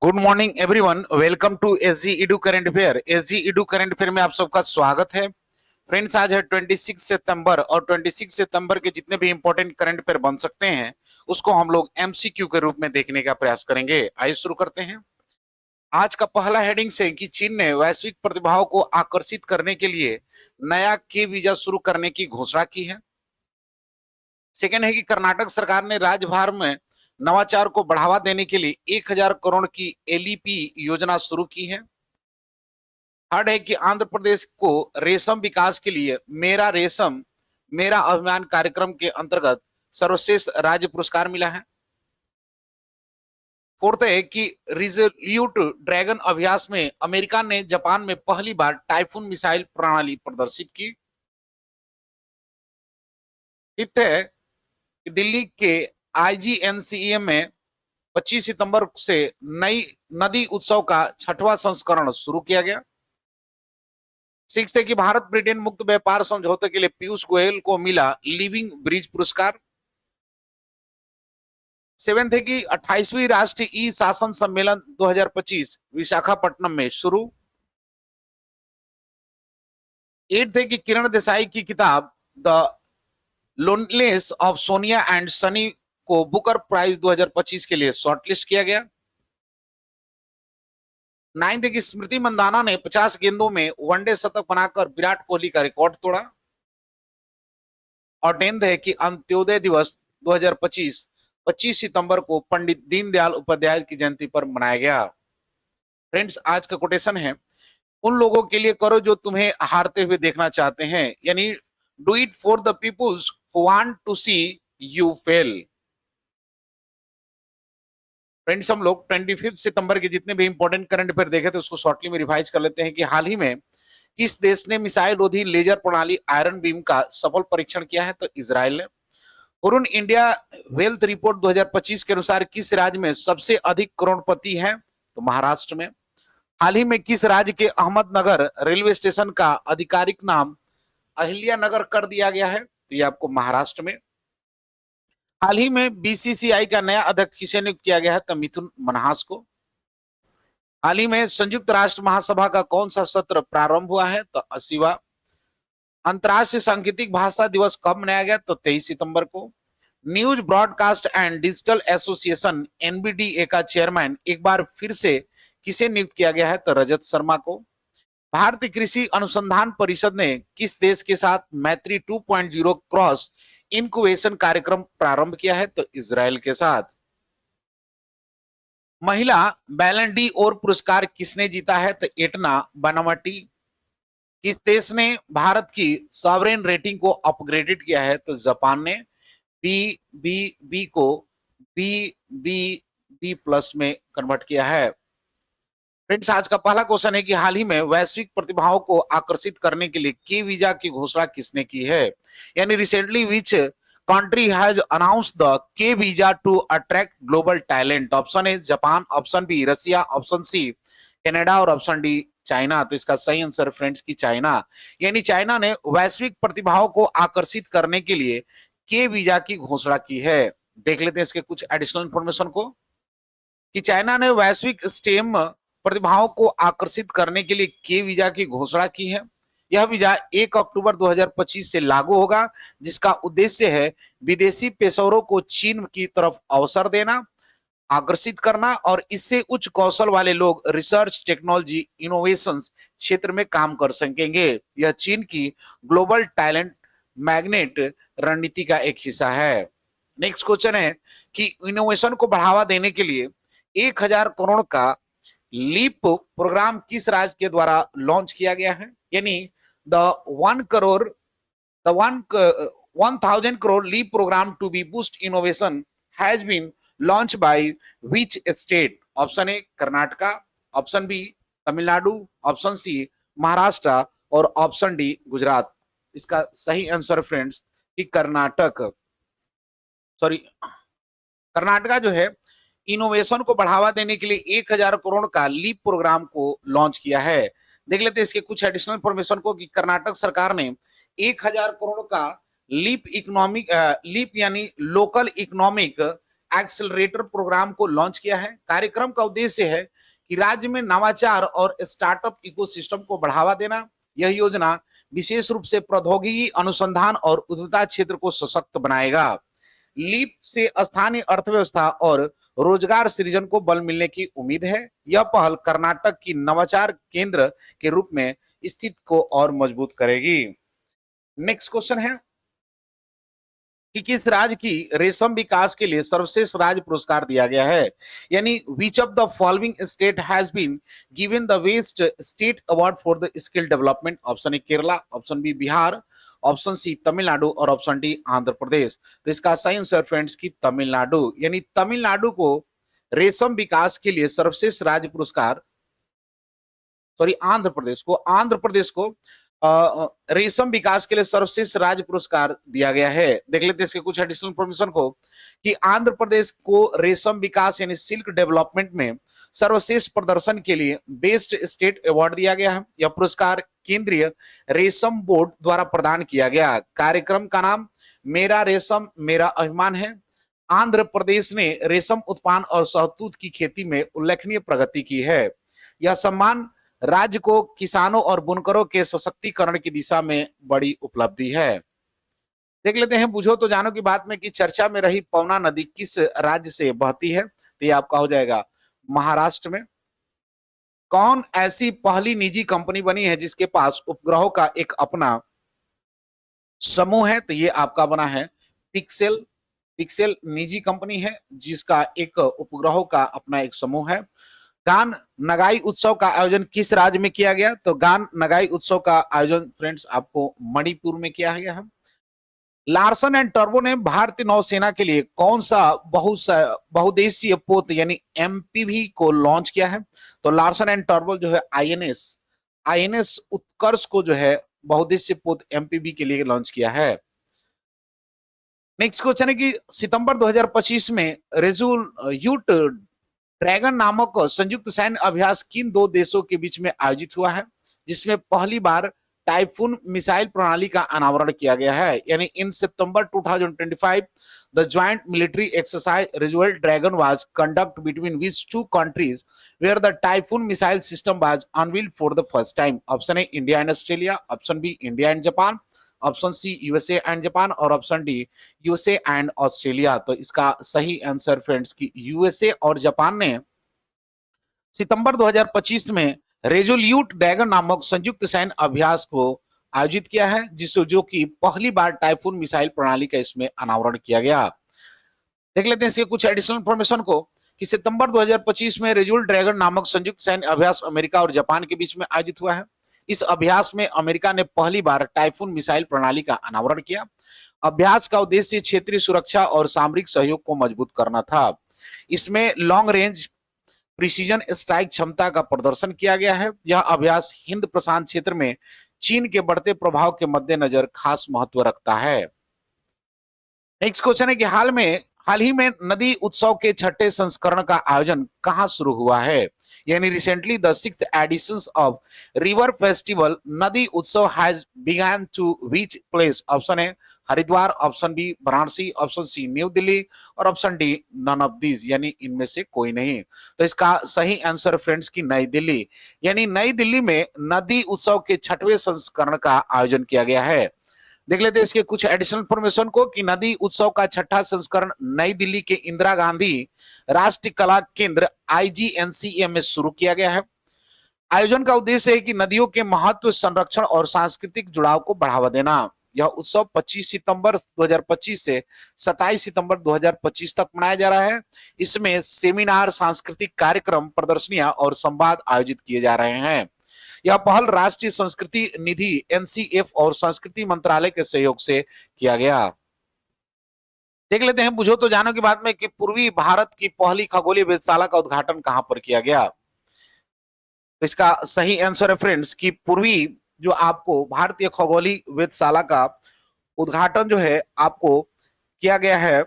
Good morning everyone, welcome to SG Edu current affair. SG Edu current affair में आप सबका स्वागत है। फ्रेंड्स, आज है 26 सितंबर और 26 सितंबर के जितने भी इंपॉर्टेंट करंट अफेयर बन सकते हैं उसको हम लोग एमसीक्यू के रूप में देखने का प्रयास करेंगे। आइए शुरू करते हैं। आज का पहला हेडिंग से कि चीन ने वैश्विक प्रतिभाओं को आकर्षित करने के लिए नया के वीजा शुरू करने की घोषणा की है। सेकेंड है कि कर्नाटक सरकार ने राज्यभर में नवाचार को बढ़ावा देने के लिए 1000 करोड़ की एलईपी योजना शुरू की है। थर्ड है कि आंध्र प्रदेश को रेशम विकास के लिए मेरा रेशम मेरा अभियान कार्यक्रम के अंतर्गत सर्वश्रेष्ठ राज्य पुरस्कार मिला है। फोर्थ है कि रिजोल्यूट ड्रैगन अभ्यास में अमेरिका ने जापान में पहली बार टाइफून मिसाइल प्रणाली प्रदर्शित की। फिफ्थ है कि दिल्ली के आईजीएनसीए में 25 सितंबर से नई नदी उत्सव का 6वां संस्करण शुरू किया गया। सिक्स है कि भारत ब्रिटेन मुक्त व्यापार समझौते के लिए पीयूष गोयल को मिला लिविंग ब्रिज पुरस्कार। सेवेंथ है कि 28वीं राष्ट्रीय ई शासन सम्मेलन 2025 विशाखापट्टनम में शुरू। एट्थ है कि किरण देसाई की किताब the loneliness of Sonia and Sunny को बुकर प्राइज 2025 के लिए शॉर्टलिस्ट किया गया। नाइन्थ है कि स्मृति मंदाना ने 50 गेंदों में वनडे शतक बनाकर विराट कोहली का रिकॉर्ड तोड़ा। और 10th है कि अंत्योदय दिवस 2025 25 सितंबर को पंडित दीनदयाल उपाध्याय की जयंती पर मनाया गया। फ्रेंड्स, आज का कोटेशन है, उन लोगों के लिए करो जो तुम्हें हारते हुए देखना चाहते हैं, यानी do it for the peoples who want to see you fail. Friends, हम लोग 25 सितंबर के जितने भी इंपॉर्टेंट करंट अफेयर देखे थे उसको शॉर्टली में रिवाइज कर लेते हैं कि हाल ही में किस देश ने मिसाइल रोधी लेजर प्रणाली आयरन बीम का सफल परीक्षण किया है? तो इजराइल ने। हुरुन इंडिया वेल्थ रिपोर्ट 2025 के अनुसार किस राज्य में सबसे अधिक करोड़पति हैं? तो महाराष्ट्र में। हाल ही में किस राज्य के अहमदनगर रेलवे स्टेशन का आधिकारिक नाम अहिल्या नगर कर दिया गया है? तो ये आपको महाराष्ट्र में। हाल ही में बीसीसीआई का नया अध्यक्ष किसे नियुक्त किया गया है? तो मिथुन मनहास को। हाल ही में संयुक्त राष्ट्र महासभा का कौन सा सत्र प्रारंभ हुआ है? तो 80वां। अंतर्राष्ट्रीय सांकेतिक भाषा दिवस कब मनाया गया? तो 23 सितंबर को। News broadcast and digital association NBDA का चेयरमैन एक बार फिर से किसे नियुक्त किया गया है? तो रजत शर्मा को। भारतीय कृषि अनुसंधान परिषद ने किस देश के साथ मैत्री 2.0 क्रॉस इनक्यूबेशन कार्यक्रम प्रारंभ किया है? तो इजराइल के साथ। महिला बैलन डी और पुरस्कार किसने जीता है? तो एटना बनावटी। किस देश ने भारत की सॉवरेन रेटिंग को अपग्रेडेड किया है? तो जापान ने। बी बी बी को बी बी बी प्लस में कन्वर्ट किया है। फ्रेंड्स, आज का पहला क्वेश्चन है कि हाल ही में वैश्विक प्रतिभाओं को आकर्षित करने के लिए के वीजा की घोषणा किसने की है? यानी recently which country has announced the K visa to attract global talent? Option A Japan, option B Russia, option C Canada और ऑप्शन डी चाइना। तो इसका सही आंसर फ्रेंड्स की चाइना। यानी चाइना ने वैश्विक प्रतिभाओं को आकर्षित करने के लिए के वीजा की घोषणा की है। देख लेते हैं इसके कुछ एडिशनल इंफॉर्मेशन को कि चाइना ने वैश्विक स्टेम प्रतिभाओं को आकर्षित करने के लिए के वीजा की घोषणा की है। यह वीजा 1 अक्टूबर 2025 से लागू होगा, जिसका उद्देश्य है विदेशी पेशेवरों को चीन की तरफ अवसर देना, आकर्षित करना और इससे उच्च कौशल वाले लोग रिसर्च, टेक्नोलॉजी, इनोवेशन क्षेत्र में काम कर सकेंगे। यह चीन की ग्लोबल टैलेंट मैग्नेट रणनीति का एक हिस्सा है। नेक्स्ट क्वेश्चन है कि इनोवेशन को बढ़ावा देने के लिए 1000 करोड़ का लीप प्रोग्राम किस राज्य के द्वारा लॉन्च किया गया है? यानी the 1000 crore leap program to be boost innovation has been launched by which state? Option A Karnataka, option B Tamil Nadu, option C Maharashtra और ऑप्शन डी गुजरात। इसका सही आंसर फ्रेंड्स कि कर्नाटका जो है इनोवेशन को बढ़ावा देने के लिए 1000 करोड़ का लीप प्रोग्राम को लॉन्च किया है। देख लेते हैं इसके कुछ एडिशनल इंफॉर्मेशन को कि कर्नाटक सरकार ने 1000 करोड़ का लीप यानी लोकल इकोनॉमिक एक्सेलरेटर प्रोग्राम को लॉन्च किया है। कार्यक्रम का उद्देश्य है कि राज्य में नवाचार और स्टार्टअप इकोसिस्टम को बढ़ावा देना। यह योजना विशेष रूप से प्रौद्योगिकी अनुसंधान और उद्यमिता क्षेत्र को सशक्त बनाएगा। लीप से स्थानीय अर्थव्यवस्था और रोजगार सृजन को बल मिलने की उम्मीद है। यह पहल कर्नाटक की नवाचार केंद्र के रूप में स्थिति को और मजबूत करेगी। नेक्स्ट क्वेश्चन है कि किस राज्य की रेशम विकास के लिए सर्वश्रेष्ठ राज्य पुरस्कार दिया गया है, यानी which of the following state has been given the best state award for the skill development. Option A Kerala, option B Bihar, option C Tamil Nadu और ऑप्शन डी आंध्र प्रदेश। तो इसका सही आंसर फ्रेंड्स की तमिलनाडु, यानी तमिलनाडु को रेशम विकास के लिए सर्वश्रेष्ठ राज्य पुरस्कार, सॉरी आंध्र प्रदेश को रेशम विकास के लिए सर्वश्रेष्ठ राज्य पुरस्कार दिया गया है। देख लेते हैं इसके कुछ एडिशनल इन्फॉर्मेशन को कि आंध्र प्रदेश को रेशम विकास यानी सिल्क डेवलपमेंट में सर्वश्रेष्ठ प्रदर्शन के लिए बेस्ट स्टेट अवार्ड दिया गया है। यह पुरस्कार केंद्रीय रेशम बोर्ड द्वारा प्रदान किया गया। कार्यक्रम का नाम मेरा रेशम मेरा अभिमान है। आंध्र प्रदेश ने रेशम उत्पादन और शहतूत की खेती में उल्लेखनीय प्रगति की है। यह सम्मान राज्य को किसानों और बुनकरों के सशक्तिकरण की दिशा में बड़ी उपलब्धि है। देख लेते हैं बुझो तो जानो की बात में कि चर्चा में रही पवना नदी किस राज्य से बहती है, तो ये आपका हो जाएगा महाराष्ट्र में। कौन ऐसी पहली निजी कंपनी बनी है जिसके पास उपग्रहों का एक अपना समूह है, तो ये आपका बना है पिक्सेल। पिक्सेल निजी कंपनी है जिसका एक उपग्रहों का अपना एक समूह है। गान नगाई उत्सव का आयोजन किस राज्य में किया गया, तो गान नगाई उत्सव का आयोजन फ्रेंड्स आपको मणिपुर में किया गया है। लार्सन एंड टर्बो ने भारतीय नौसेना के लिए कौन सा बहुउद्देशीय पोत यानी एमपीवी को लॉन्च किया है, तो लार्सन एंड टर्बो जो है आईएनएस उत्कर्ष को जो है बहुउद्देशीय पोत एमपीवी के लिए लॉन्च किया है। नेक्स्ट क्वेश्चन है कि सितंबर 2025 में रेजोल्यूट ड्रैगन नामक संयुक्त सैन्य अभ्यास किन दो देशों के बीच में आयोजित हुआ है, जिसमें पहली बार टाइफून मिसाइल प्रणाली का अनावरण किया गया है। यानी in September 2025 the joint military exercise resolute dragon was conducted between which two countries where the typhoon missile system was unveiled for the first time. Option A India and Australia, option B India and Japan, option C USA and Japan और option D USA and Australia. तो इसका सही answer friends की USA और Japan ने सितंबर 2025 में resolute dragon नामक संयुक्त सैन्य अभ्यास को आयोजित किया है, जो कि पहली बार टाइफून मिसाइल प्रणाली का इसमें अनावरण किया गया। देख लेते हैं इसके कुछ एडिशनल इंफॉर्मेशन को कि सितंबर 2025 में रेजोल्यूट ड्रैगन नामक संयुक्त सैन्य अभ्यास अमेरिका और जापान के बीच में आयोजित हुआ है। इस अभ्यास में अमेरिका ने पहली बार टाइफून मिसाइल प्रणाली का अनावरण किया। अभ्यास का उद्देश्य क्षेत्रीय सुरक्षा और सामरिक सहयोग को मजबूत करना था। इसमें लॉन्ग रेंज प्रिसीजन स्ट्राइक क्षमता का प्रदर्शन किया गया है। यह अभ्यास हिंद प्रशांत क्षेत्र में चीन के बढ़ते प्रभाव के मद्देनजर खास महत्व रखता है। नेक्स्ट क्वेश्चन है कि हाल ही में नदी उत्सव के छठे संस्करण का आयोजन कहां शुरू हुआ है, यानी recently the 6th edition of river festival नदी उत्सव has begun to which place. Option A Haridwar, option B Varanasi, option C new Delhi और option D none of these, यानी इनमें से कोई नहीं। तो इसका सही आंसर फ्रेंड्स की नई दिल्ली, यानी नई दिल्ली में नदी उत्सव के छठवें संस्करण का आयोजन किया गया है। देख लेते हैं इसके कुछ एडिशनल इंफॉर्मेशन को कि नदी उत्सव का छठा संस्करण नई दिल्ली के इंदिरा गांधी राष्ट्रीय कला केंद्र आईजीएनसीए में शुरू किया गया है। आयोजन का उद्देश्य है कि नदियों के महत्व, संरक्षण और सांस्कृतिक जुड़ाव को बढ़ावा देना। यह उत्सव 25 सितंबर 2025 से 27 सितंबर 2025 तक मनाया जा रहा है। इसमें सेमिनार, सांस्कृतिक कार्यक्रम, प्रदर्शनियां और संवाद आयोजित किए जा रहे हैं। यह पहल राष्ट्रीय संस्कृति निधि एनसीएफ और संस्कृति मंत्रालय के सहयोग से किया गया। देख लेते हैं बुझो तो जानो की बात में कि पूर्वी भारत की पहली खगोलीय वेधशाला का उद्घाटन कहां पर किया गया। तो इसका सही आंसर है फ्रेंड्स कि पूर्वी जो आपको भारतीय खगोलीय वेधशाला का उद्घाटन जो है आपको किया गया है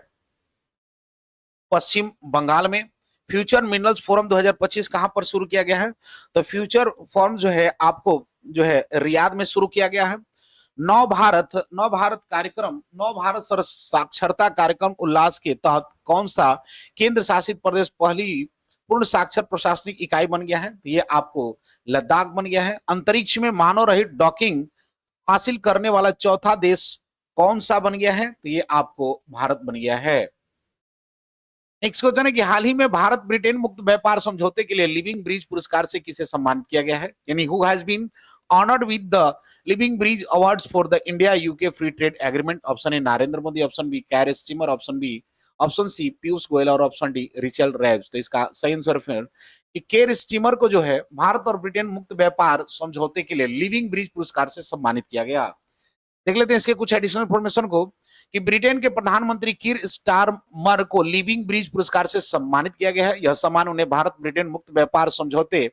पश्चिम बंगाल में। फ्यूचर मिनरल्स फोरम 2025 कहां पर शुरू किया गया है, तो फ्यूचर फोरम जो है आपको जो है रियाद में शुरू किया गया है। नव भारत साक्षरता कार्यक्रम उल्लास के तहत कौन सा केंद्र शासित प्रदेश पहली पूर्ण साक्षर प्रशासनिक इकाई बन गया है तो ये आपको लद्दाख बन गया है। अंतरिक्ष में मानव रहित डॉकिंग हासिल करने वाला चौथा देश कौन सा बन गया है तो ये आपको भारत बन गया है। नेक्स्ट क्वेश्चन है कि हाल ही में भारत ब्रिटेन मुक्त व्यापार समझौते के लिए लिविंग ब्रिज पुरस्कार से किसे सम्मानित किया गया है, यानी who has been honoured with the living bridge awards for the India UK free trade agreement. Option A Narendra Modi, option B Keir Starmer, option C Piyush Goyal और ऑप्शन डी रिचल रेव्स। तो इसका सही आंसर फिर कि केर स्टीमर को जो है भारत और ब्रिटेन मुक्त व्यापार समझौते के लिए लिविंग ब्रिज पुरस्कार से सम्मानित किया गया। देख लेते हैं इसके कुछ एडिशनल इंफॉर्मेशन को कि ब्रिटेन के प्रधानमंत्री कीर स्टारमर को लिविंग ब्रिज पुरस्कार से सम्मानित किया गया है। यह सम्मान उन्हें भारत ब्रिटेन मुक्त व्यापार समझौते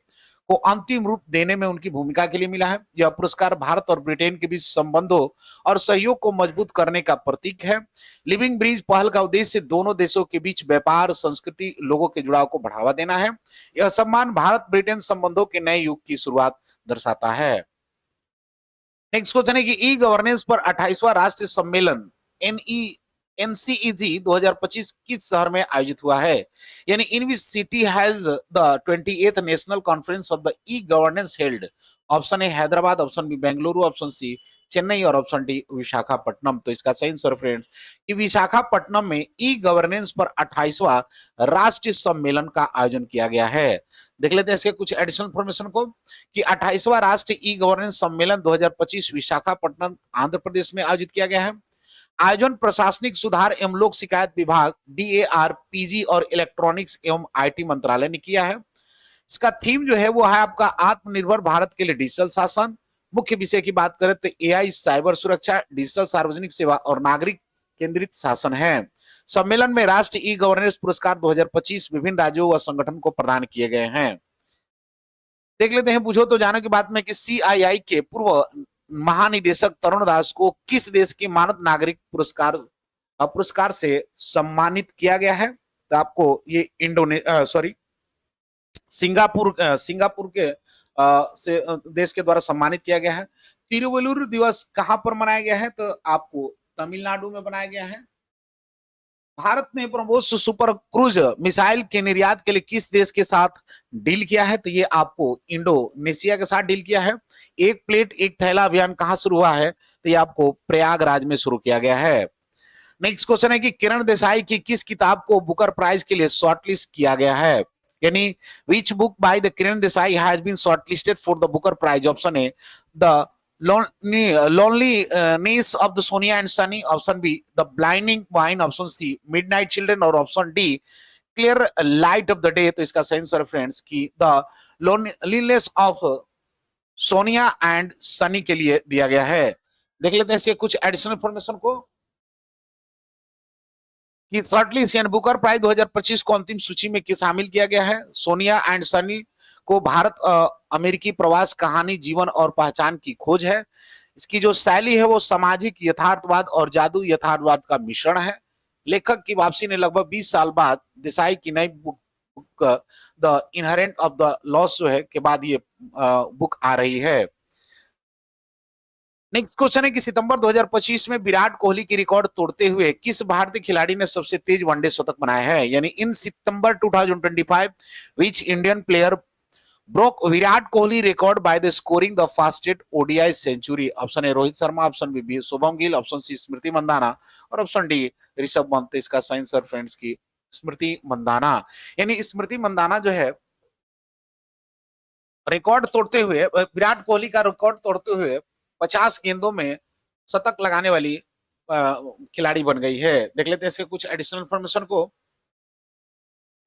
को अंतिम रूप देने में उनकी भूमिका के लिए मिला है। यह पुरस्कार भारत और ब्रिटेन के बीच संबंधों और सहयोग को मजबूत करने का प्रतीक है। लिविंग ब्रिज पहल का उद्देश्य दोनों देशों के बीच व्यापार, संस्कृति, लोगों के जुड़ाव को बढ़ावा देना है। यह सम्मान भारत ब्रिटेन संबंधों के नए युग की शुरुआत दर्शाता है। नेक्स्ट क्वेश्चन है कि ई गवर्नेंस पर 28वां राष्ट्रीय सम्मेलन एनसीईजी 2025 किस शहर में आयोजित हुआ है, यानी in which city has the 28th national conference of the e governance held. Option A Hyderabad, option B Bengaluru, option C Chennai और ऑप्शन डी विशाखापट्टनम। तो इसका सही आंसर फ्रेंड्स कि विशाखापट्टनम में ई गवर्नेंस पर 28वां राष्ट्रीय सम्मेलन का आयोजन किया गया है। देख लेते हैं इसके कुछ एडिशनल इंफॉर्मेशन को कि 28वां राष्ट्रीय ई गवर्नेंस सम्मेलन 2025 विशाखापट्टनम आंध्र प्रदेश में आयोजित किया गया है। आयोजन प्रशासनिक सुधार एवं लोक शिकायत विभाग DAR, PG और इलेक्ट्रॉनिक्स एवं IT मंत्रालय ने किया है। इसका थीम जो है वो है आपका आत्मनिर्भर भारत के लिए डिजिटल शासन। मुख्य विषय की बात करें तो AI, साइबर सुरक्षा, डिजिटल सार्वजनिक सेवा और नागरिक केंद्रित शासन है। सम्मेलन में राष्ट्रीय ई गवर्नेंस पुरस्कार 2025 विभिन्न राज्यों व संगठन को प्रदान किए गए हैं। देख लेते हैं पूछो तो जानो की बात में कि CII के पूर्व महानिदेशक तरुण दास को किस देश के मानद नागरिक पुरस्कार से सम्मानित किया गया है। तो आपको ये सिंगापुर के देश के द्वारा सम्मानित किया गया है। तिरुवल्लुवर दिवस कहां पर मनाया गया है तो आपको तमिलनाडु में बनाया गया है। भारत ने ब्रह्मोस सुपर क्रूज मिसाइल के निर्यात के लिए किस देश के साथ डील किया है तो ये आपको इंडोनेशिया के साथ डील किया है। एक प्लेट एक थैला अभियान कहां शुरू हुआ है तो ये आपको प्रयागराज में शुरू किया गया है। नेक्स्ट क्वेश्चन है कि किरण देसाई की किस किताब को बुकर प्राइज के लिए शॉर्टलिस्ट किया गया है, यानी which book by the Kiran Desai has been shortlisted for the Booker prize. Option A the loneliness of the Sonia and Sunny, option B the blinding wine, option C midnight children और option D clear light of the day। तो इसका सही answer friends कि the loneliness of Sonia and Sunny के लिए दिया गया है। देख लेते हैं इसके कुछ एडिशनल इंफॉर्मेशन को कि शॉर्टलिस्ट यानी बुकर प्राइज 2025 को अंतिम सूची में शामिल किया गया है। सोनिया एंड सनी को भारत अमेरिकी प्रवास कहानी, जीवन और पहचान की खोज है। इसकी जो शैली है वो सामाजिक यथार्थवाद और जादू यथार्थवाद का मिश्रण है। लेखक की वापसी ने लगभग 20 साल बाद देसाई की नई book the inherent of the loss जो है के बाद ये बुक आ रही है। नेक्स्ट क्वेश्चन है कि सितंबर 2025 में विराट कोहली की रिकॉर्ड तोड़ते हुए किस भारतीय खिलाड़ी ने सबसे तेज वनडे शतक बनाया है, यानी in September 2025 which Indian player broke Virat Kohli record by the scoring the fastest ODI century। Option A Rohit Sharma, option B Shubman Gill, option C Smriti Mandhana और ऑप्शन डी ऋषभ पंत। इसका सही आंसर फ्रेंड्स की स्मृति मंदाना, यानी स्मृति मंदाना जो है रिकॉर्ड तोड़ते हुए विराट कोहली का रिकॉर्ड तोड़ते हुए 50 गेंदों में शतक लगाने वाली खिलाड़ी बन गई है। देख लेते हैं इसके कुछ एडिशनल इंफॉर्मेशन को।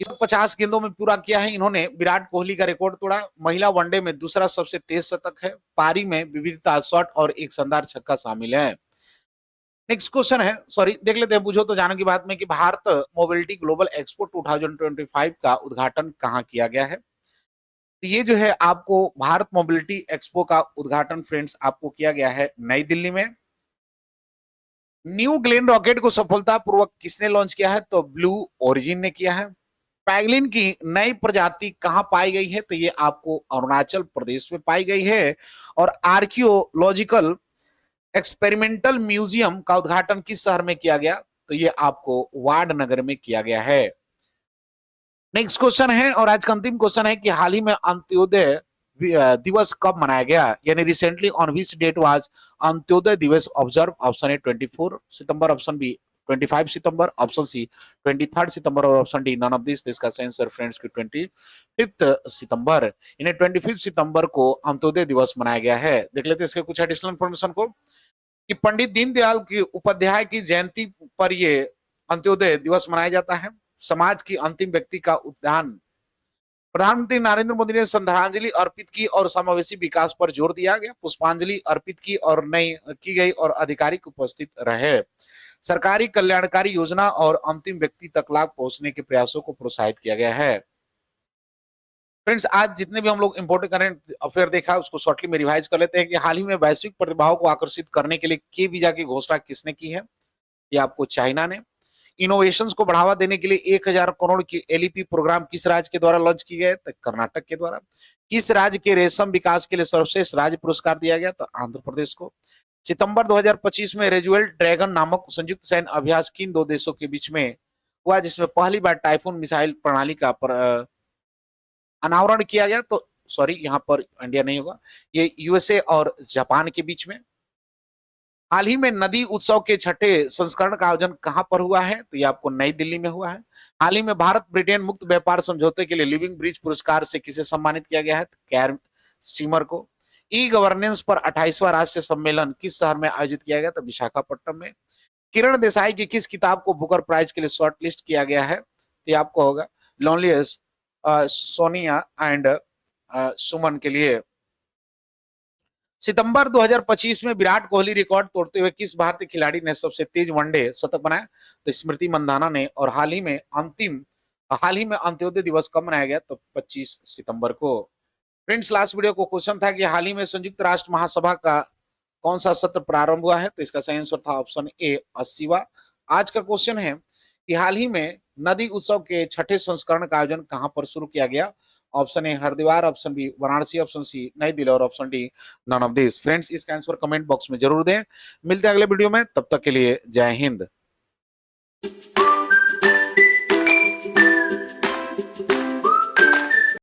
इस 50 गेंदों में पूरा किया है इन्होंने विराट कोहली का रिकॉर्ड तोड़ा। महिला वनडे में दूसरा सबसे तेज शतक है। पारी में विविधता, शॉट और एक शानदार छक्का शामिल है। नेक्स्ट क्वेश्चन है, देख लेते हैं पूछो तो जानो की बात में कि भारत मोबिलिटी ग्लोबल एक्सपो 2025 का उद्घाटन कहाँ किया गया है। तो ये जो है आपको भारत मोबिलिटी एक्सपो का उद्घाटन फ्रेंड्स आपको किया गया है नई दिल्ली में। न्यू ग्लेन रॉकेट को सफलतापूर्वक किसने लॉन्च किया है तो ब्लू ओरिजिन ने किया है। पैगलिन की नई प्रजाति कहां पाई गई है तो ये आपको अरुणाचल प्रदेश में पाई गई है। और आर्कियोलॉजिकल एक्सपेरिमेंटल म्यूजियम का उद्घाटन किस शहर में किया गया तो ये आपको वाड नगर में किया गया है। नेक्स्ट क्वेश्चन है और आज का अंतिम क्वेश्चन है कि हाल ही में अंत्योदय दिवस कब मनाया गया, यानी recently on which date was Antyodaya Diwas observe. Option A 24 September, option B 25 September, option C 23 September और option D none of this. इसका सही आंसर फ्रेंड्स की 25 सितंबर, इन्हें 25 सितंबर को अंत्योदय दिवस मनाया गया है। देख लेते हैं इसके कुछ एडिशनल इन्फॉर्मेशन को कि पंडित दीनदयाल की उपाध्याय की जयंती पर ये अंत्योदय दिवस मनाया जाता है। समाज की अंतिम व्यक्ति का उद्यान, प्रधानमंत्री नरेंद्र मोदी ने श्रद्धांजलि अर्पित की और समावेशी विकास पर जोर दिया गया। पुष्पांजलि अर्पित की और नई की गई और अधिकारिक उपस्थित रहे। सरकारी कल्याणकारी योजना और अंतिम व्यक्ति तक लाभ पहुंचने के प्रयासों को प्रोत्साहित किया गया है। फ्रेंड्स, आज जितने भी हम लोग इंपोर्टेंट करंट अफेयर देखा उसको शॉर्टली में रिवाइज कर लेते हैं कि हाल ही में वैश्विक प्रतिभाओं को आकर्षित करने के लिए के वीजा की घोषणा किसने की है? ये आपको चाइना ने। इनोवेशंस को बढ़ावा देने के लिए 1000 करोड़ की एलईपी प्रोग्राम किस राज्य के द्वारा लॉन्च की गए? तो कर्नाटक के द्वारा। किस राज्य के रेशम विकास के लिए सर्वश्रेष्ठ राज्य पुरस्कार दिया गया? तो आंध्र प्रदेश को। सितंबर 2025 में रेजुएल ड्रैगन नामक संयुक्त सैन्य अभ्यास किन दो देशों के बीच में हुआ जिसमें पहली बार टाइफून मिसाइल प्रणाली का अनावरण किया गया? तो सॉरी, यहाँ पर इंडिया नहीं होगा, ये यूएसए और जापान के बीच में। हाल ही में नदी उत्सव के छठे संस्करण का आयोजन कहां पर हुआ है? तो ये आपको नई दिल्ली में हुआ है। हाल ही में भारत ब्रिटेन मुक्त व्यापार समझौते के लिए लिविंग ब्रिज पुरस्कार से किसे सम्मानित किया गया है? तो कैर स्टीमर को। ई गवर्नेंस पर 28वां राष्ट्रीय सम्मेलन किस शहर में आयोजित किया गया? तो विशाखापट्टनम में। किरण देसाई की किस किताब को बुकर प्राइज के लिए शॉर्ट लिस्ट किया गया है? तो ये आपको होगा लोनलीएस्ट सोनिया एंड सुमन के लिए। सितंबर 2025 में विराट कोहली रिकॉर्ड तोड़ते हुए किस भारतीय खिलाड़ी ने सबसे तेज वनडे शतक बनाया? तो स्मृति मंदाना ने। और हाल ही में अंत्योदय दिवस कब मनाया गया? तो 25 सितंबर को। फ्रेंड्स, लास्ट वीडियो को क्वेश्चन था कि हाल ही में संयुक्त राष्ट्र महासभा का कौन सा सत्र प्रारंभ हुआ है? तो इसका सही आंसर था ऑप्शन ए 80वां। आज का क्वेश्चन है कि हाल ही में नदी उत्सव के छठे संस्करण का आयोजन कहां पर शुरू किया गया? Option A Haridwar, option B Varanasi, option C New Delhi और option D none of this. Friends, इसका आंसर कमेंट बॉक्स में जरूर दें। मिलते हैं अगले वीडियो में, तब तक के लिए जय हिंद।